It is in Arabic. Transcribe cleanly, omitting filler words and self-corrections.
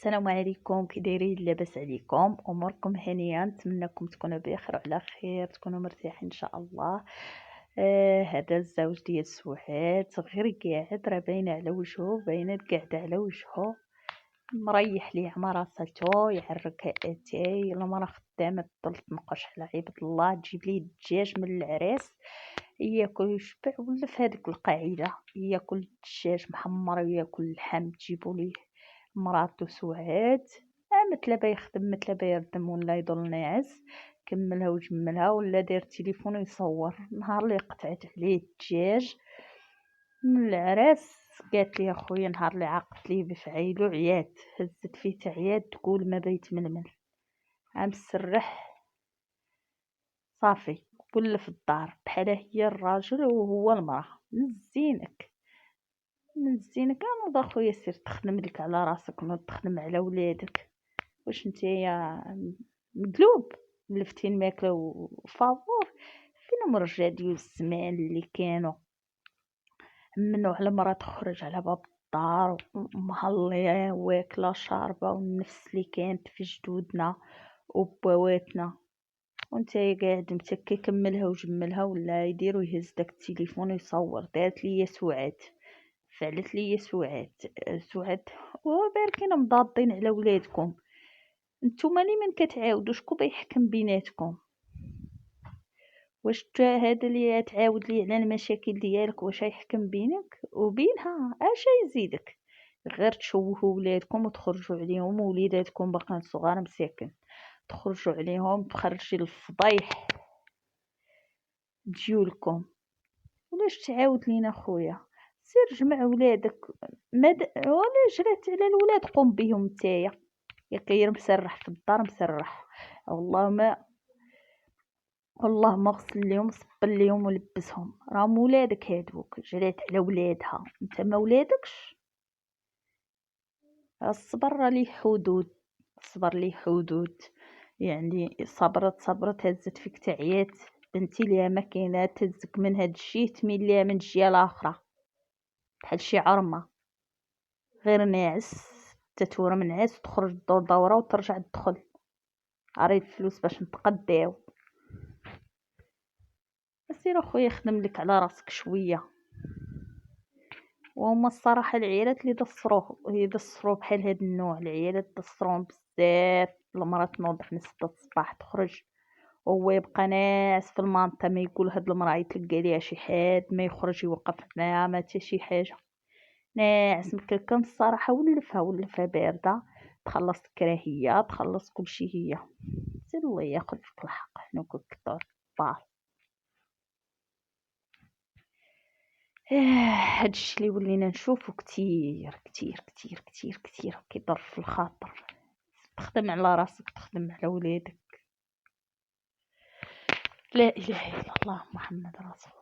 السلام عليكم، كي دايرين؟ لاباس عليكم؟ اموركم هانيه؟ نتمنىكم تكونوا بخير وعلى خير، تكونوا مرتاحين ان شاء الله. هذا الزوج ديال سعاد غير قاعد، راه باينه على وجهه، باينه قاعده على وجهه، مريح ليه مع راساتو، يحرك اتاي. المراه خدامه تضل تنقش على عباد الله، تجيب ليه الدجاج من العراس ياكل ويشبع، ولا في هذيك القاعده ياكل الدجاج محمر وياكل اللحم تجيبوا ليه مراتو سعاد. متلابا يخدم متلابا يردم ولا يضل ناعس، كملها وجملها، ولا داير تليفون يصور. نهار اللي قطعت عليه الدجاج من العراس قالت لي اخويا، نهار اللي عقدت ليه بفعيلو عيات، هزت فيه تعيات تقول ما بيت ململ، عم سرح صافي كل في الدار بحال هي الراجل وهو المراه. نزينك انا اخويا، سير تخدم لك على راسك ونوض تخدم على ولادك. واش نتايا مقلوب لفتين ماكله وفابور؟ فين مرجع ديال الزمان اللي كانوا منو على مرة تخرج على باب الدار مهليه واكله شاربه، والنفس اللي كانت في جدودنا وبواتنا، وانت قاعد متكي كملها وجملها، ولا يديروا يهز داك التليفون ويصور. دارت لي سعاد، فعلت لي سعاد وباركين مضادين على ولادكم. نتوما لي من كتعاودوا شكون بيحكم بيناتكم؟ واش هذا اللي تعاود لي على المشاكل ديالك واش يحكم بينك وبينها؟ اش يزيدك؟ غير تشوهوا ولادكم وتخرجوا عليهم، ووليداتكم باقين صغار مساكن تخرجوا عليهم تخرجي الفضايح ديولكم. ولاش تعاود لينا خويا؟ سير جمع ولادك، ولا جريت على الولاد قوم بهم نتايا. يا كاير مسرح في الدار مسرح، اللهم اغسل ليهم صبر ليهم ولبسهم، راهم ولادك هادوك، جريت على ولادها انت ما ولادكش. الصبر راه ليه حدود، الصبر ليه حدود. يعني صبرت هزت فيك تعيات، بنتي ليها ما كاينه تهزك من هاد الشيء تميل ليها من الجهه الاخرى بحال شي عرمه، غير ناعس تتورم منعس تخرج دور دوره وترجع تدخل. عريض فلوس باش نتقداو. سير اخويا خدم لك على راسك شويه. وهما الصراحه العيالات اللي يدصروا بحال هاد النوع، العيالات دصروهم بزاف. المراه تنوض حنا 6 الصباح تخرج وهو يبقى ناعس في المانطا، ما يقول هاد المراه يتلقى ليها شي حاد، ما يخرج يوقف معاها ما حتى شي حاجه، ناعس مكلكم. الصراحه ولفها بارده، تخلص الكراهيه تخلص كلشي هي. سير الله ياخذ فيك الحق، حنا كنت طفال. هادشي اللي ولينا نشوفو كتير كتير كتير كتير كتير كيضر في الخاطر. تخدم على راسك، تخدم على ولادك. لا اله الا الله محمد رسول الله.